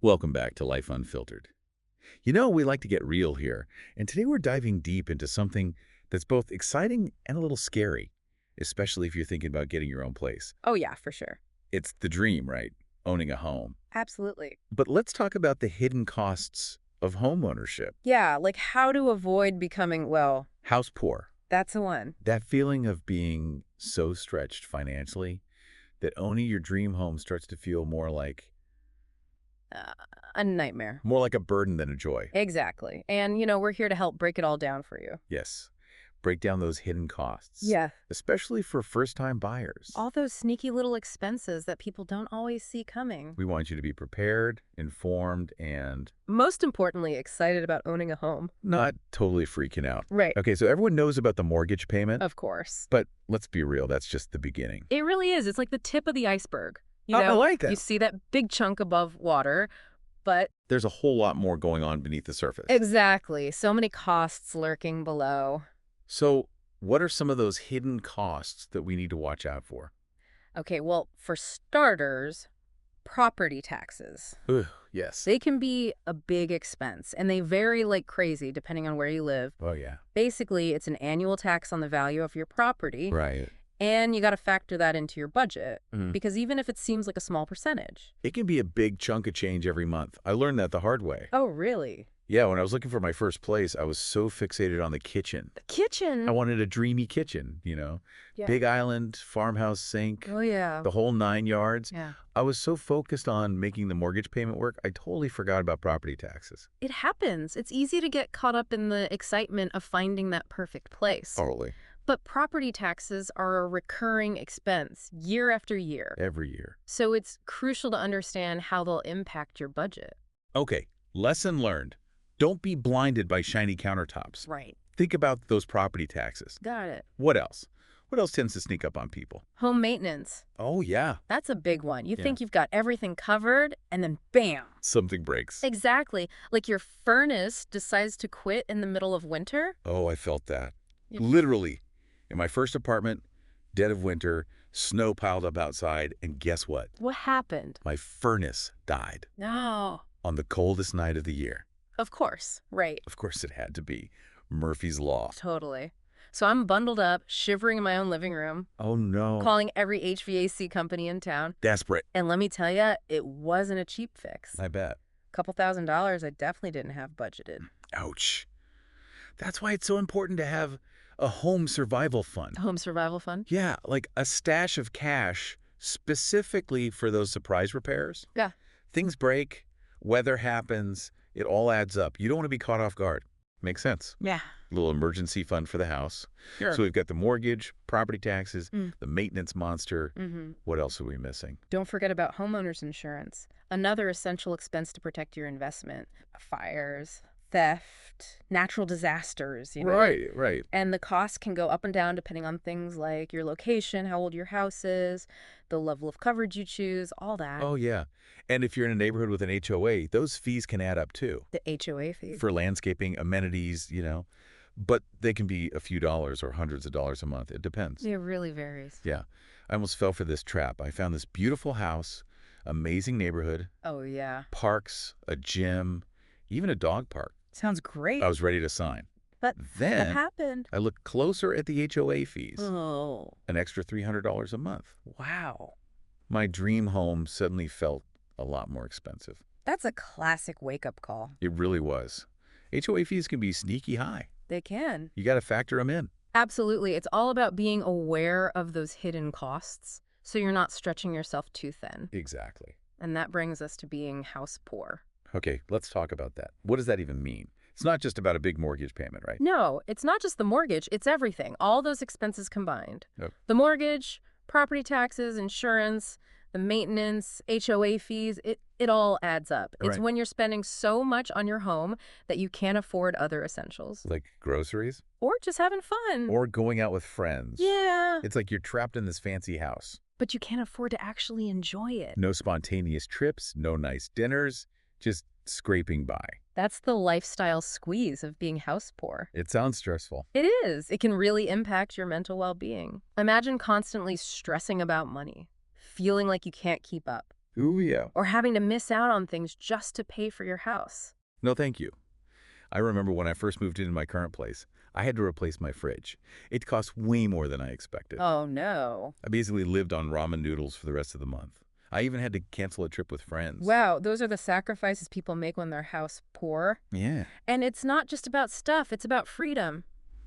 Welcome back to Life Unfiltered. We like to get real here, and today we're diving deep into something that's both exciting and a little scary, especially if you're thinking about getting your own place. Oh, yeah, for sure. It's the dream, right? Owning a home. Absolutely. But let's talk about the hidden costs of homeownership. Yeah, like how to avoid becoming, well, House poor. that's the one. That feeling of being so stretched financially that owning your dream home starts to feel Uh, a nightmare. more like a burden than a joy. Exactly. And, we're here to help break it all down for you. Yes. Break down those hidden costs. Yeah. Especially for first-time buyers. All those sneaky little expenses that people don't always see coming. We want you to be prepared, informed, and Most importantly, excited about owning a home. not totally freaking out. Right. Okay, so everyone knows about the mortgage payment, Of course. but let's be real, that's just the beginning. It really is. It's like the tip of the iceberg. I like that. You see that big chunk above water, but There's a whole lot more going on beneath the surface. exactly. So many costs lurking below. So what are some of those hidden costs that we need to watch out for? Okay, well, for starters, property taxes. Ugh, yes. They can be a big expense, and they vary like crazy depending on where you live. Oh, yeah. Basically, it's an annual tax on the value of your property, Right. and you got to factor that into your budget, Mhm. because even if it seems like a small percentage. It can be a big chunk of change every month. I learned that the hard way. Oh, really? Yeah, when I was looking for my first place, I was so fixated on the kitchen. The kitchen? I wanted a dreamy kitchen, Yeah. Big island, farmhouse sink, Oh, yeah. the whole 9 yards. Yeah. I was so focused on making the mortgage payment work, I totally forgot about property taxes. It happens. It's easy to get caught up in the excitement of finding that perfect place. Totally. But property taxes are a recurring expense year after year. Every year. So it's crucial to understand how they'll impact your budget. Okay, lesson learned. Don't be blinded by shiny countertops. Right. Think about those property taxes. Got it. What else? What else tends to sneak up on people? Home maintenance. Oh, yeah. That's a big one. You Yeah. think you've got everything covered, and then bam. Something breaks. Exactly. Like your furnace decides to quit in the middle of winter. Oh, I felt that. You- Literally. In my first apartment, dead of winter, snow piled up outside, and guess what? What happened? My furnace died No. on the coldest night of the year. Of course. Right. Of course it had to be. Murphy's Law. Totally. So I'm bundled up, shivering in my own living room, Oh, no. calling every HVAC company in town. Desperate. And let me tell you, it wasn't a cheap fix. I bet. Couple $1,000s I definitely didn't have budgeted. Ouch. That's why it's so important to have a home survival fund. Home survival fund? Yeah, like a stash of cash specifically for those surprise repairs. Yeah. Things break, weather happens, it all adds up. You don't want to be caught off guard. Makes sense. Yeah. A little emergency fund for the house. Sure. So we've got the mortgage, property taxes, Mm. the maintenance monster. What else are we missing? Don't forget about homeowners insurance, another essential expense to protect your investment. Fires, theft, natural disasters, Right. And the costs can go up and down depending on things like your location, how old your house is, the level of coverage you choose, all that. Oh, yeah. And if you're in a neighborhood with an HOA, those fees can add up too. The HOA fee. For landscaping, amenities, But they can be a few dollars or hundreds of dollars a month. It depends. It really varies. Yeah. I almost fell for this trap. I found this beautiful house, amazing neighborhood, Oh, yeah. parks, a gym, even a dog park. Sounds great. I was ready to sign. But what Then happened? I looked closer at the HOA fees, Oh, an extra $300 a month. wow. My dream home suddenly felt a lot more expensive. That's a classic wake-up call. It really was. HOA fees can be sneaky high. They can. You got to factor them in. Absolutely. It's all about being aware of those hidden costs so you're not stretching yourself too thin. Exactly. And that brings us to being house poor. Okay, let's talk about that. What does that even mean? It's not just about a big mortgage payment, right? No, it's not just the mortgage, it's everything. All those expenses combined. Oh. The mortgage, property taxes, insurance, the maintenance, HOA fees, it all adds up. It's Right. when you're spending so much on your home that you can't afford other essentials. Like groceries Or just having fun. or going out with friends. Yeah. It's like you're trapped in this fancy house. But you can't afford to actually enjoy it. No spontaneous trips, no nice dinners, just scraping by. That's the lifestyle squeeze of being house poor. It sounds stressful. It is. It can really impact your mental well-being. Imagine constantly stressing about money, feeling like you can't keep up. Ooh, yeah. or having to miss out on things just to pay for your house. No, thank you. I remember when I first moved into my current place, I had to replace my fridge. It cost way more than I expected. Oh, no. I basically lived on ramen noodles for the rest of the month. I even had to cancel a trip with friends. Wow, those are the sacrifices people make when their house poor. Yeah. And it's not just about stuff, it's about freedom.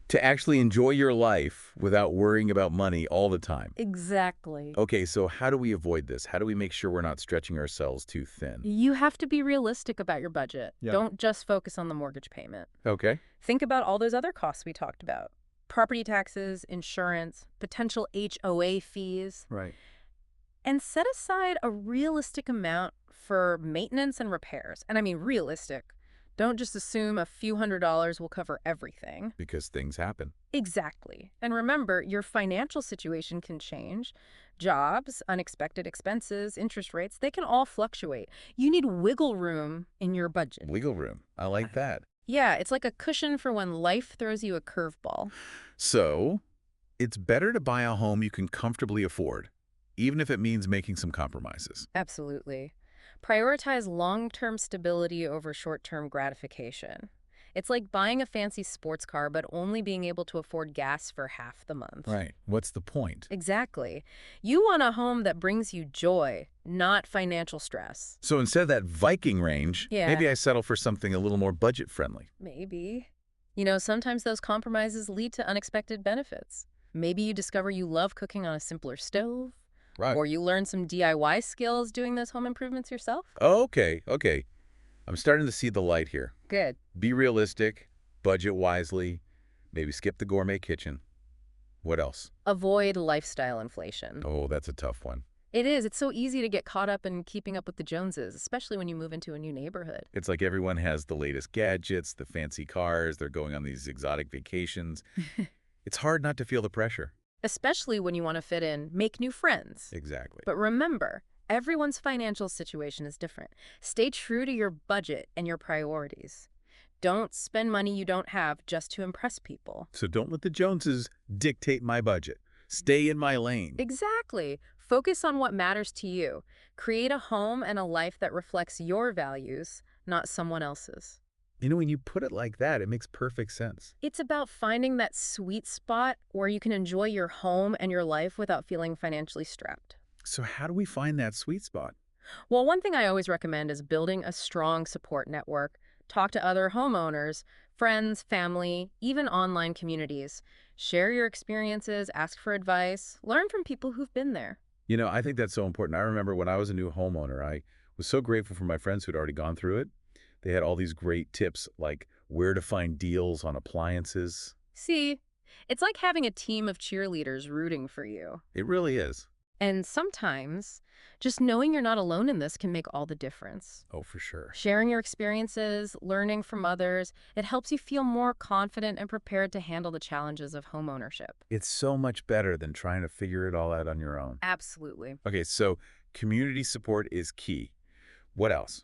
To actually enjoy your life without worrying about money all the time. Exactly. Okay, so how do we avoid this? How do we make sure we're not stretching ourselves too thin? You have to be realistic about your budget. Yeah. Don't just focus on the mortgage payment. Okay. Think about all those other costs we talked about. Property taxes, insurance, potential HOA fees, Right. and set aside a realistic amount for maintenance and repairs. And I mean realistic. Don't just assume a few $100s will cover everything. Because things happen. Exactly. And remember, your financial situation can change. Jobs, unexpected expenses, interest rates, they can all fluctuate. You need wiggle room in your budget. Legal room. I like that. Yeah, it's like a cushion for when life throws you a curveball. So, it's better to buy a home you can comfortably afford, even if it means making some compromises. Absolutely. Prioritize long-term stability over short-term gratification. It's like buying a fancy sports car but only being able to afford gas for half the month. Right. What's the point? Exactly. You want a home that brings you joy, not financial stress. So instead of that Viking range, Yeah. maybe I settle for something a little more budget-friendly. Maybe. You know, sometimes those compromises lead to unexpected benefits. Maybe you discover you love cooking on a simpler stove, Right. or you learn some DIY skills doing those home improvements yourself. Okay. I'm starting to see the light here. Good. Be realistic, budget wisely, maybe skip the gourmet kitchen. What else? Avoid lifestyle inflation. Oh, that's a tough one. It is. It's so easy to get caught up in keeping up with the Joneses, especially when you move into a new neighborhood. It's like everyone has the latest gadgets, the fancy cars, they're going on these exotic vacations. It's hard not to feel the pressure. Especially when you want to fit in, make new friends. Exactly. But remember, everyone's financial situation is different. Stay true to your budget and your priorities. Don't spend money you don't have just to impress people. So don't let the Joneses dictate my budget. Stay in my lane. Exactly. Focus on what matters to you. Create a home and a life that reflects your values, not someone else's. You know, when you put it like that, it makes perfect sense. It's about finding that sweet spot where you can enjoy your home and your life without feeling financially strapped. So how do we find that sweet spot? Well, one thing I always recommend is building a strong support network. Talk to other homeowners, friends, family, even online communities. Share your experiences, ask for advice, learn from people who've been there. You know, I think that's so important. I remember when I was a new homeowner, I was so grateful for my friends who'd already gone through it. They had all these great tips like where to find deals on appliances. See, it's like having a team of cheerleaders rooting for you. It really is. And sometimes, just knowing you're not alone in this can make all the difference. Oh, for sure. Sharing your experiences, learning from others, it helps you feel more confident and prepared to handle the challenges of homeownership. It's so much better than trying to figure it all out on your own. Absolutely. Okay, so community support is key. What else?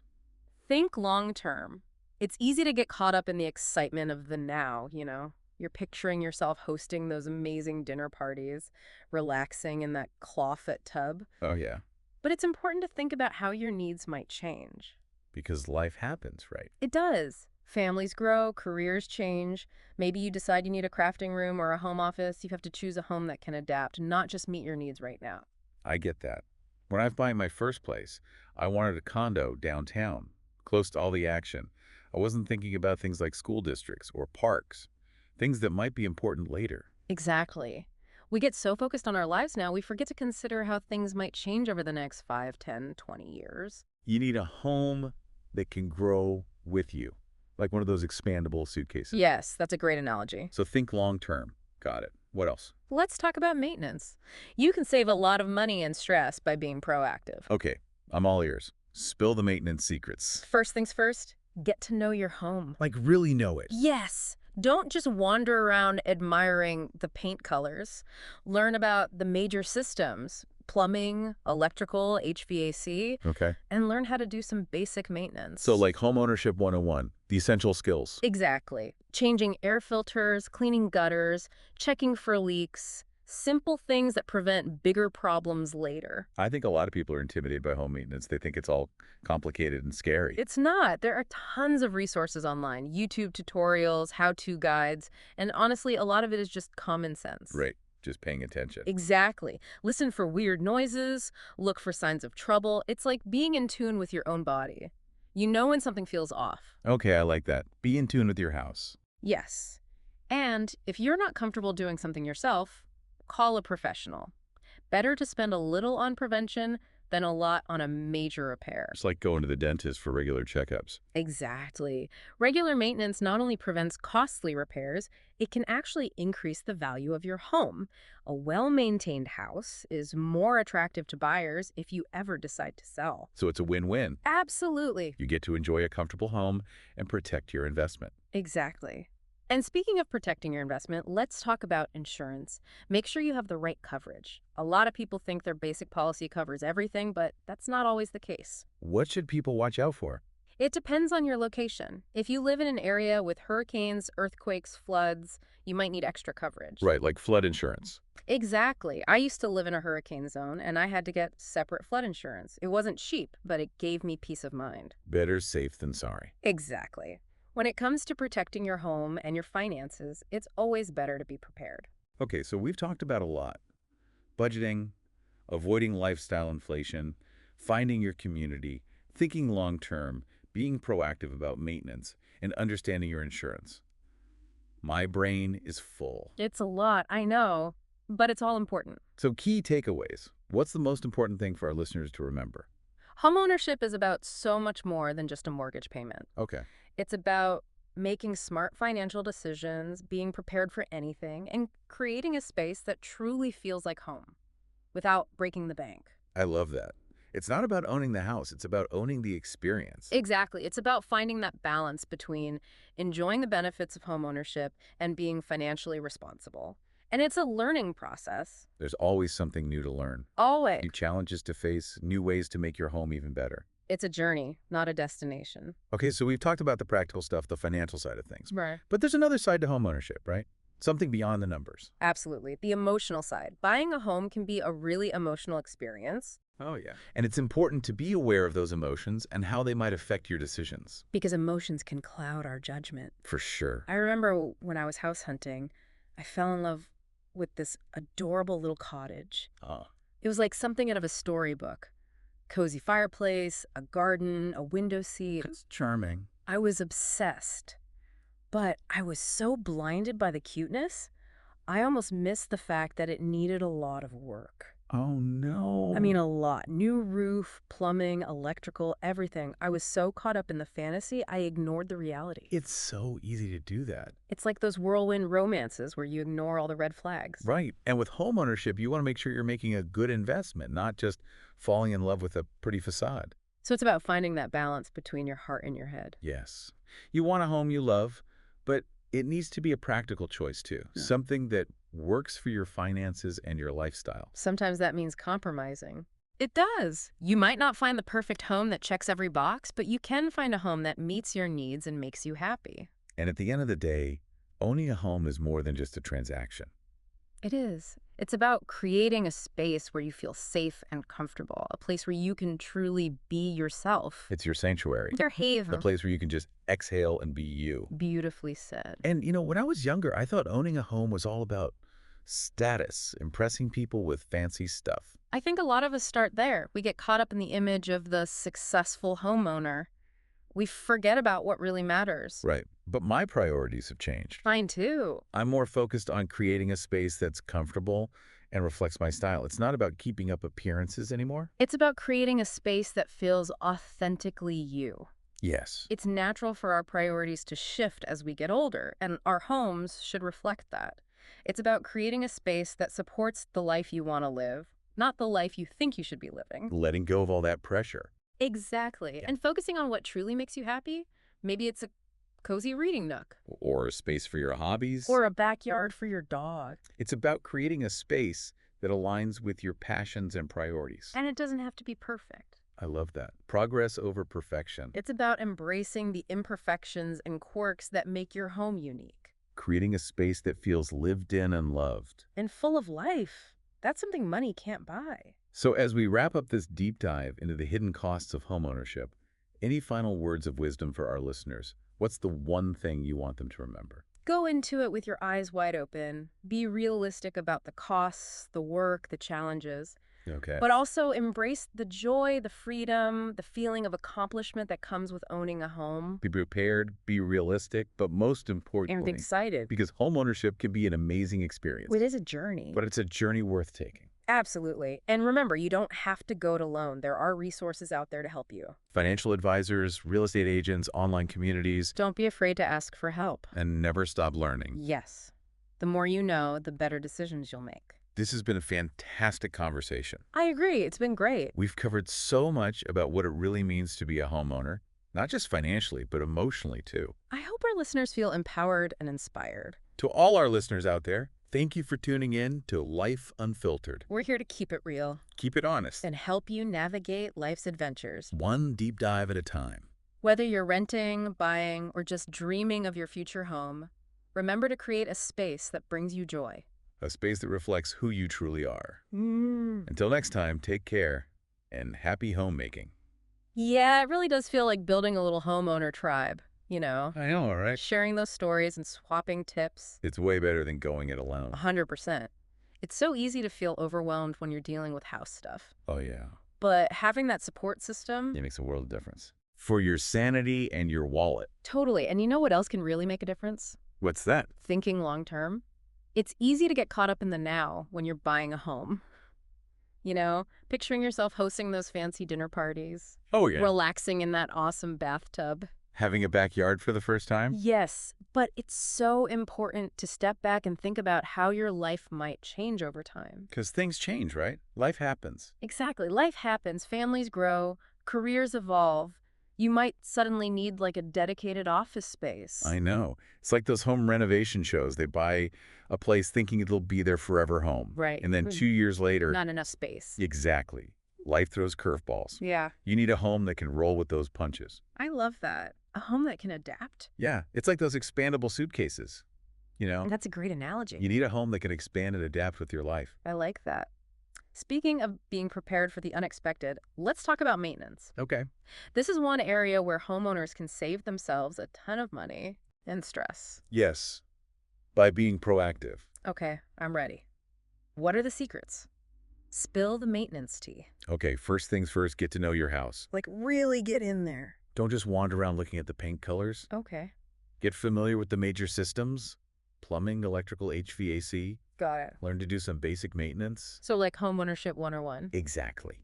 Think long term. It's easy to get caught up in the excitement of the now, you know? You're picturing yourself hosting those amazing dinner parties, relaxing in that clawfoot tub. Oh, yeah, But it's important to think about how your needs might change. because life happens, right? It does. Families grow, careers change. Maybe you decide you need a crafting room or a home office. You have to choose a home that can adapt, not just meet your needs right now. I get that. When I was buying my first place, I wanted a condo downtown, close to all the action. I wasn't thinking about things like school districts or parks, things that might be important later. Exactly. We get so focused on our lives now, we forget to consider how things might change over the next 5, 10, 20 years. You need a home that can grow with you, like one of those expandable suitcases. Yes, that's a great analogy. So think long term. Got it. What else? Let's talk about maintenance. You can save a lot of money and stress by being proactive. Okay, I'm all ears. Spill the maintenance secrets. First things first, get to know your home. Like really know it. Yes. Don't just wander around admiring the paint colors. Learn about the major systems, plumbing, electrical, HVAC, Okay. and learn how to do some basic maintenance. So like Homeownership 101, the essential skills. Exactly. Changing air filters, cleaning gutters, checking for leaks, Simple things that prevent bigger problems later. I think a lot of people are intimidated by home maintenance. They think it's all complicated and scary. It's not. There are tons of resources online, YouTube tutorials, how-to guides, and honestly, a lot of it is just common sense. Right. Just paying attention. Exactly. Listen for weird noises, look for signs of trouble. It's like being in tune with your own body. You know when something feels off. Okay, I like that. Be in tune with your house. Yes. And if you're not comfortable doing something yourself, call a professional. Better to spend a little on prevention than a lot on a major repair. It's like going to the dentist for regular checkups. Exactly. Regular maintenance not only prevents costly repairs, it can actually increase the value of your home. A well-maintained house is more attractive to buyers if you ever decide to sell. So it's a win-win. Absolutely. You get to enjoy a comfortable home and protect your investment. Exactly. And speaking of protecting your investment, let's talk about insurance. Make sure you have the right coverage. A lot of people think their basic policy covers everything, but that's not always the case. What should people watch out for? It depends on your location. If you live in an area with hurricanes, earthquakes, floods, you might need extra coverage. Right, like flood insurance. Exactly. I used to live in a hurricane zone, and I had to get separate flood insurance. It wasn't cheap, but it gave me peace of mind. Better safe than sorry. Exactly. When it comes to protecting your home and your finances, it's always better to be prepared. Okay, so we've talked about a lot. Budgeting, avoiding lifestyle inflation, finding your community, thinking long-term, being proactive about maintenance, and understanding your insurance. My brain is full. It's a lot, I know, but it's all important. So key takeaways. What's the most important thing for our listeners to remember? Homeownership is about so much more than just a mortgage payment. Okay. It's about making smart financial decisions, being prepared for anything, and creating a space that truly feels like home without breaking the bank. I love that. It's not about owning the house. It's about owning the experience. Exactly. It's about finding that balance between enjoying the benefits of homeownership and being financially responsible. And it's a learning process. There's always something new to learn, Always. new challenges to face, new ways to make your home even better. It's a journey, not a destination. Okay, so we've talked about the practical stuff, the financial side of things. Right. But there's another side to homeownership, right? Something beyond the numbers. Absolutely. The emotional side. Buying a home can be a really emotional experience. Oh, yeah. And it's important to be aware of those emotions and how they might affect your decisions. Because emotions can cloud our judgment. For sure. I remember when I was house hunting, I fell in love with this adorable little cottage. Oh. It was like something out of a storybook. Cozy fireplace, a garden, a window seat. It's charming. I was obsessed. But I was so blinded by the cuteness, I almost missed the fact that it needed a lot of work. Oh, no. I mean, a lot. New roof, plumbing, electrical, everything. I was so caught up in the fantasy, I ignored the reality. It's so easy to do that. It's like those whirlwind romances where you ignore all the red flags. Right. And with homeownership, you want to make sure you're making a good investment, not just falling in love with a pretty facade. So it's about finding that balance between your heart and your head. Yes. You want a home you love, but it needs to be a practical choice too. Yeah. Something that works for your finances and your lifestyle. Sometimes that means compromising. It does. You might not find the perfect home that checks every box, but you can find a home that meets your needs and makes you happy. And at the end of the day, owning a home is more than just a transaction. It is. It's about creating a space where you feel safe and comfortable, a place where you can truly be yourself. It's your sanctuary. Your haven. The place where you can just exhale and be you. Beautifully said. And, when I was younger, I thought owning a home was all about status, impressing people with fancy stuff. I think a lot of us start there. We get caught up in the image of the successful homeowner. We forget about what really matters. Right. But my priorities have changed. Mine too. I'm more focused on creating a space that's comfortable and reflects my style. It's not about keeping up appearances anymore. It's about creating a space that feels authentically you. Yes. It's natural for our priorities to shift as we get older, and our homes should reflect that. It's about creating a space that supports the life you want to live, not the life you think you should be living. Letting go of all that pressure. Exactly. Yeah. And focusing on what truly makes you happy. Maybe it's a cozy reading nook. Or a space for your hobbies. Or a backyard for your dog. It's about creating a space that aligns with your passions and priorities. And it doesn't have to be perfect. I love that. Progress over perfection. It's about embracing the imperfections and quirks that make your home unique. creating a space that feels lived in and loved. And full of life. That's something money can't buy. So as we wrap up this deep dive into the hidden costs of homeownership, any final words of wisdom for our listeners? What's the one thing you want them to remember? Go into it with your eyes wide open. Be realistic about the costs, the work, the challenges, Okay. but also embrace the joy, the freedom, the feeling of accomplishment that comes with owning a home. Be prepared, be realistic, but most And importantly, excited. because homeownership can be an amazing experience, It is a journey. but it's a journey worth taking. Absolutely. And remember, you don't have to go it alone. There are resources out there to help you. Financial advisors, real estate agents, online communities, Don't be afraid to ask for help. and never stop learning. Yes. The more you know, the better decisions you'll make. This has been a fantastic conversation. I agree. It's been great. We've covered so much about what it really means to be a homeowner, not just financially, but emotionally too. I hope our listeners feel empowered and inspired. To all our listeners out there, thank you for tuning in to Life Unfiltered. We're here to keep it real Keep it honest, and help you navigate life's adventures. one deep dive at a time. Whether you're renting, buying, or just dreaming of your future home, remember to create a space that brings you joy. A space that reflects who you truly are. Mm. Until next time, take care and happy homemaking. Yeah, it really does feel like building a little homeowner tribe, you know? I know, all right? Sharing those stories and swapping tips. It's way better than going it alone. 100%. It's so easy to feel overwhelmed when you're dealing with house stuff. Oh, yeah. But having that support system, It makes a world of difference. For your sanity and your wallet. totally. And you know what else can really make a difference? What's that? Thinking long term. It's easy to get caught up in the now when you're buying a home. You know, picturing yourself hosting those fancy dinner parties, Oh, yeah. relaxing in that awesome bathtub. Having a backyard for the first time? Yes, but it's so important to step back and think about how your life might change over time. Because things change, right? Life happens. Exactly. Life happens, families grow, careers evolve. You might suddenly need like a dedicated office space. I know. It's like those home renovation shows. They buy a place thinking it'll be their forever home. Right. And then 2 years later... Not enough space. Exactly. Life throws curveballs. Yeah. You need a home that can roll with those punches. I love that. A home that can adapt. Yeah, it's like those expandable suitcases. You know, That's a great analogy. you need a home that can expand and adapt with your life. I like that. Speaking of being prepared for the unexpected, let's talk about maintenance. Okay. This is one area where homeowners can save themselves a ton of money and stress. Yes, by being proactive. Okay, I'm ready. What are the secrets? Spill the maintenance tea. Okay, first things first, get to know your house. Like, really get in there. Don't just wander around looking at the paint colors. Okay, Get familiar with the major systems, plumbing, electrical, HVAC. got it. Learn to do some basic maintenance. So like Homeownership 101. Exactly.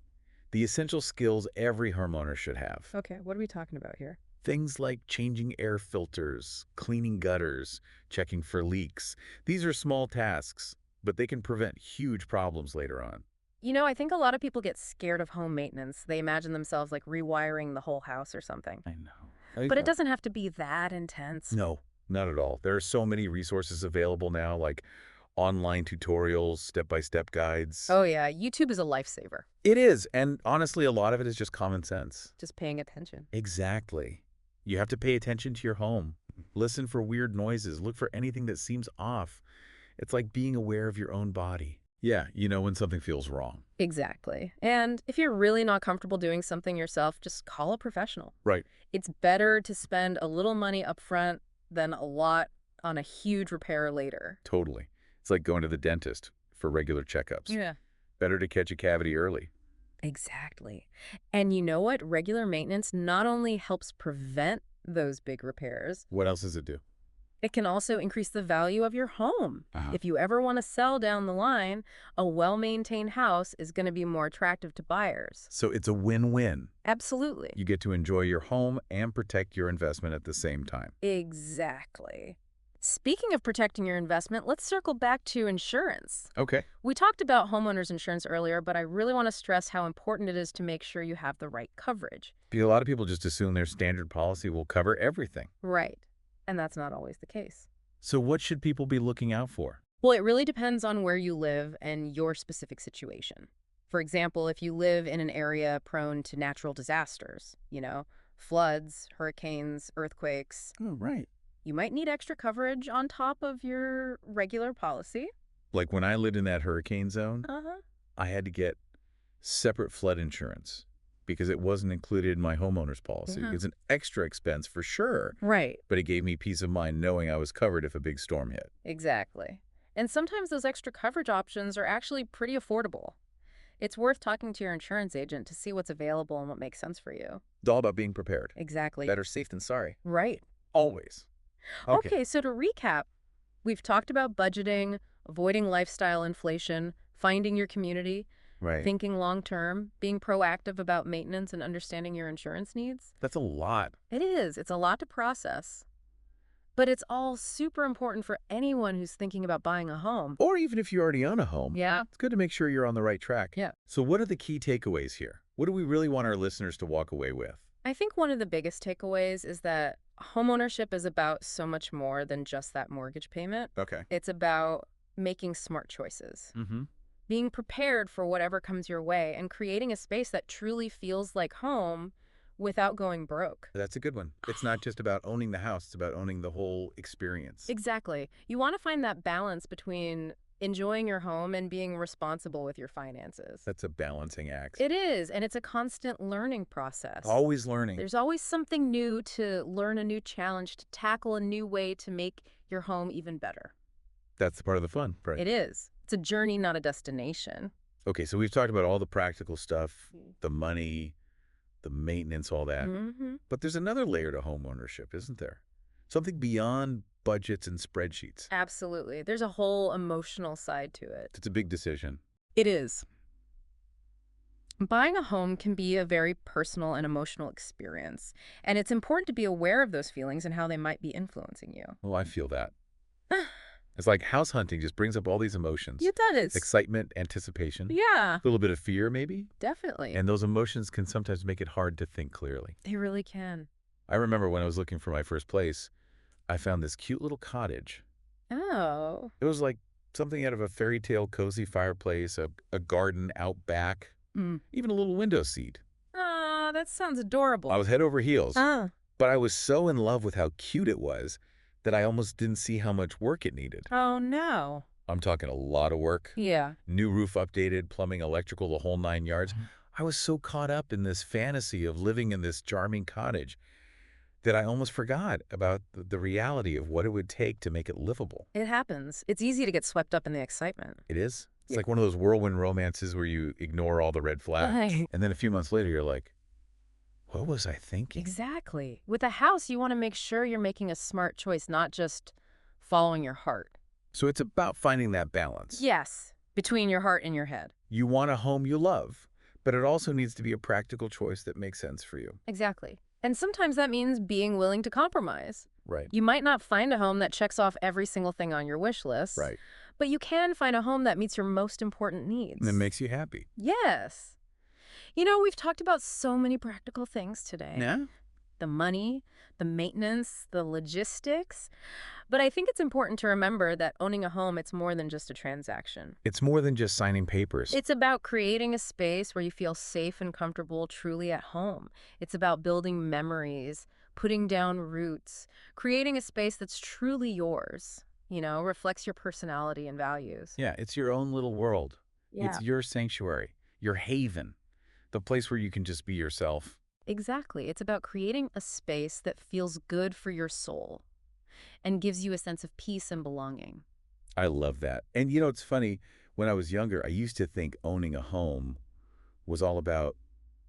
The essential skills every homeowner should have. Okay, what are we talking about here? Things like changing air filters, cleaning gutters, checking for leaks. These are small tasks, but they can prevent huge problems later on. You know, I think a lot of people get scared of home maintenance. They imagine themselves like rewiring the whole house or something. I know. But it doesn't have to be that intense. No, not at all. There are so many resources available now, like online tutorials, step-by-step guides. Oh yeah, YouTube is a lifesaver. It is, and honestly, a lot of it is just common sense. Just paying attention. Exactly. You have to pay attention to your home. Listen for weird noises. Look for anything that seems off. It's like being aware of your own body. Yeah, you know when something feels wrong. Exactly. And if you're really not comfortable doing something yourself, just call a professional. Right. It's better to spend a little money up front than a lot on a huge repair later. Totally. It's like going to the dentist for regular checkups. Yeah. Better to catch a cavity early. Exactly. And you know what? Regular maintenance not only helps prevent those big repairs, What else does it do? it can also increase the value of your home. Uh-huh. If you ever want to sell down the line, a well-maintained house is going to be more attractive to buyers. So it's a win-win. Absolutely. You get to enjoy your home and protect your investment at the same time. Exactly. Speaking of protecting your investment, let's circle back to insurance. Okay. We talked about homeowners insurance earlier, but I really want to stress how important it is to make sure you have the right coverage. Because a lot of people just assume their standard policy will cover everything. Right. And that's not always the case. So what should people be looking out for? Well, it really depends on where you live and your specific situation. For example, if you live in an area prone to natural disasters, floods, hurricanes, earthquakes, Oh, right. You might need extra coverage on top of your regular policy. Like when I lived in that hurricane zone, Uh-huh. I had to get separate flood insurance because it wasn't included in my homeowner's policy. Yeah. It's an extra expense for sure, Right. but it gave me peace of mind knowing I was covered if a big storm hit. Exactly. And sometimes those extra coverage options are actually pretty affordable. It's worth talking to your insurance agent to see what's available and what makes sense for you. It's all about being prepared. Exactly. Better safe than sorry. Right. Always. Okay. Okay, so to recap, we've talked about budgeting, avoiding lifestyle inflation, finding your community, Right. thinking long term, being proactive about maintenance and understanding your insurance needs. That's a lot. It is. It's a lot to process. But it's all super important for anyone who's thinking about buying a home. Or even if you already own a home, Yeah. it's good to make sure you're on the right track. Yeah. So what are the key takeaways here? What do we really want our listeners to walk away with? I think one of the biggest takeaways is that homeownership is about so much more than just that mortgage payment. Okay. It's about making smart choices, Mm-hmm. being prepared for whatever comes your way, and creating a space that truly feels like home without going broke. That's a good one. It's not just about owning the house, it's about owning the whole experience. Exactly. You want to find that balance between enjoying your home and being responsible with your finances. That's a balancing act. It is, and it's a constant learning process. Always learning. There's always something new to learn, a new challenge, to tackle a new way to make your home even better. That's the part of the fun, right? It is. It's a journey, not a destination. Okay, so we've talked about all the practical stuff, the money, the maintenance, all that. Mm-hmm. But there's another layer to home ownership, isn't there? Something beyond budgets and spreadsheets. Absolutely. There's a whole emotional side to it. It's a big decision. It is. Buying a home can be a very personal and emotional experience, and it's important to be aware of those feelings and how they might be influencing you. Well, I feel that. It's like house hunting just brings up all these emotions. It does. Excitement, anticipation, Yeah, a little bit of fear maybe. definitely. And those emotions can sometimes make it hard to think clearly. They really can. I remember when I was looking for my first place, I found this cute little cottage. Oh. It was like something out of a fairy tale cozy fireplace, a garden out back, Mm. even a little window seat. Ah, that sounds adorable. I was head over heels, Ah. but I was so in love with how cute it was that I almost didn't see how much work it needed. Oh, no. I'm talking a lot of work. Yeah. New roof updated, plumbing, electrical, the whole 9 yards. I was so caught up in this fantasy of living in this charming cottage that I almost forgot about the reality of what it would take to make it livable. It happens. It's easy to get swept up in the excitement. It is. It's Yeah. like one of those whirlwind romances where you ignore all the red flags. Right. And then a few months later, you're like, what was I thinking? Exactly. With a house, you want to make sure you're making a smart choice, not just following your heart. So it's about finding that balance. Yes, between your heart and your head. You want a home you love, but it also needs to be a practical choice that makes sense for you. Exactly. And sometimes that means being willing to compromise. Right. You might not find a home that checks off every single thing on your wish list. Right. But you can find a home that meets your most important needs. And it makes you happy. Yes. You know, we've talked about so many practical things today. Yeah? The money, the maintenance, the logistics. But I think it's important to remember that owning a home, it's more than just a transaction. It's more than just signing papers. It's about creating a space where you feel safe and comfortable, truly at home. It's about building memories, putting down roots, creating a space that's truly yours, reflects your personality and values. Yeah, it's your own little world. Yeah, It's your sanctuary, your haven, the place where you can just be yourself. exactly. It's about creating a space that feels good for your soul and gives you a sense of peace and belonging. I love that. And it's funny, when I was younger, I used to think owning a home was all about,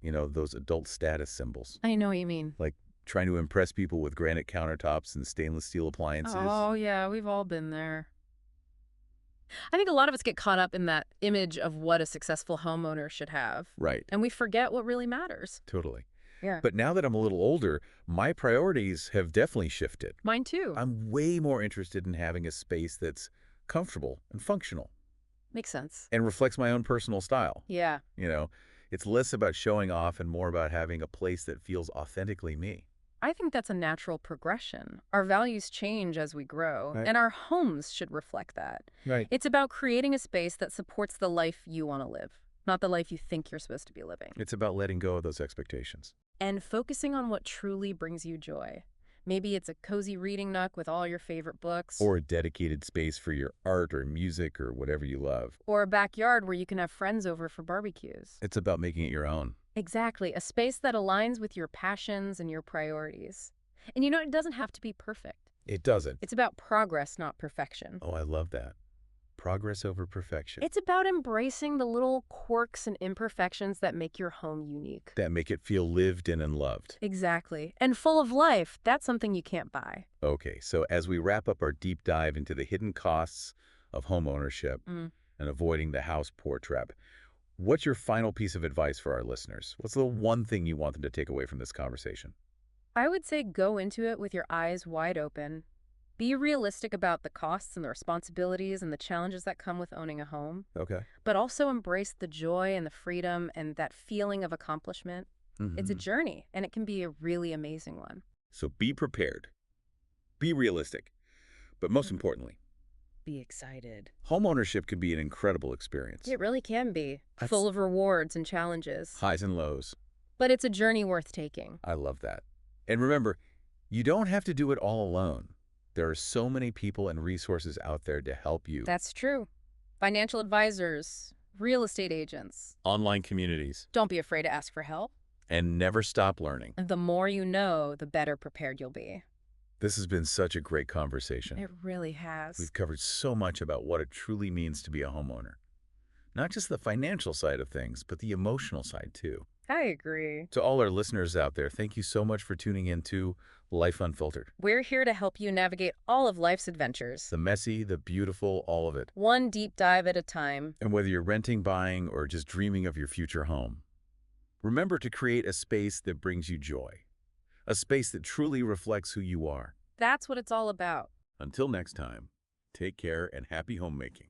those adult status symbols, I know what you mean. like trying to impress people with granite countertops and stainless steel appliances. Oh, yeah, we've all been there. I think a lot of us get caught up in that image of what a successful homeowner should have, Right, and we forget what really matters. totally. Yeah. But now that I'm a little older, my priorities have definitely shifted. Mine too. I'm way more interested in having a space that's comfortable and functional Makes sense. and reflects my own personal style. Yeah. It's less about showing off and more about having a place that feels authentically me. I think that's a natural progression. Our values change as we grow, Right. and our homes should reflect that. Right. It's about creating a space that supports the life you want to live, not the life you think you're supposed to be living. It's about letting go of those expectations. And focusing on what truly brings you joy. Maybe it's a cozy reading nook with all your favorite books, Or a dedicated space for your art or music or whatever you love. or a backyard where you can have friends over for barbecues. It's about making it your own. Exactly, a space that aligns with your passions and your priorities. And it doesn't have to be perfect. It doesn't. It's about progress, not perfection. Oh, I love that. Progress over perfection. It's about embracing the little quirks and imperfections that make your home unique. That make it feel lived in and loved. Exactly. And full of life. That's something you can't buy. Okay, so as we wrap up our deep dive into the hidden costs of home ownership Mm. and avoiding the house poor trap, what's your final piece of advice for our listeners? What's the one thing you want them to take away from this conversation? I would say go into it with your eyes wide open. Be realistic about the costs and the responsibilities and the challenges that come with owning a home, Okay. but also embrace the joy and the freedom and that feeling of accomplishment. It's a Mhm. journey, and it can be a really amazing one. So be prepared. Be realistic. But most importantly, Be excited. homeownership can be an incredible experience. It really can be, That's- full of rewards and challenges. Highs and lows. But it's a journey worth taking. I love that. And remember, you don't have to do it all alone. There are so many people and resources out there to help you. That's true. Financial advisors, real estate agents. Online communities. Don't be afraid to ask for help. And never stop learning. And the more you know, the better prepared you'll be. This has been such a great conversation. It really has. We've covered so much about what it truly means to be a homeowner. Not just the financial side of things, but the emotional side too. I agree. To all our listeners out there, thank you so much for tuning in to Life Unfiltered. We're here to help you navigate all of life's adventures, The messy, the beautiful, all of it. one deep dive at a time. And whether you're renting, buying, or just dreaming of your future home, remember to create a space that brings you joy. A space that truly reflects who you are. That's what it's all about. Until next time, take care and happy homemaking.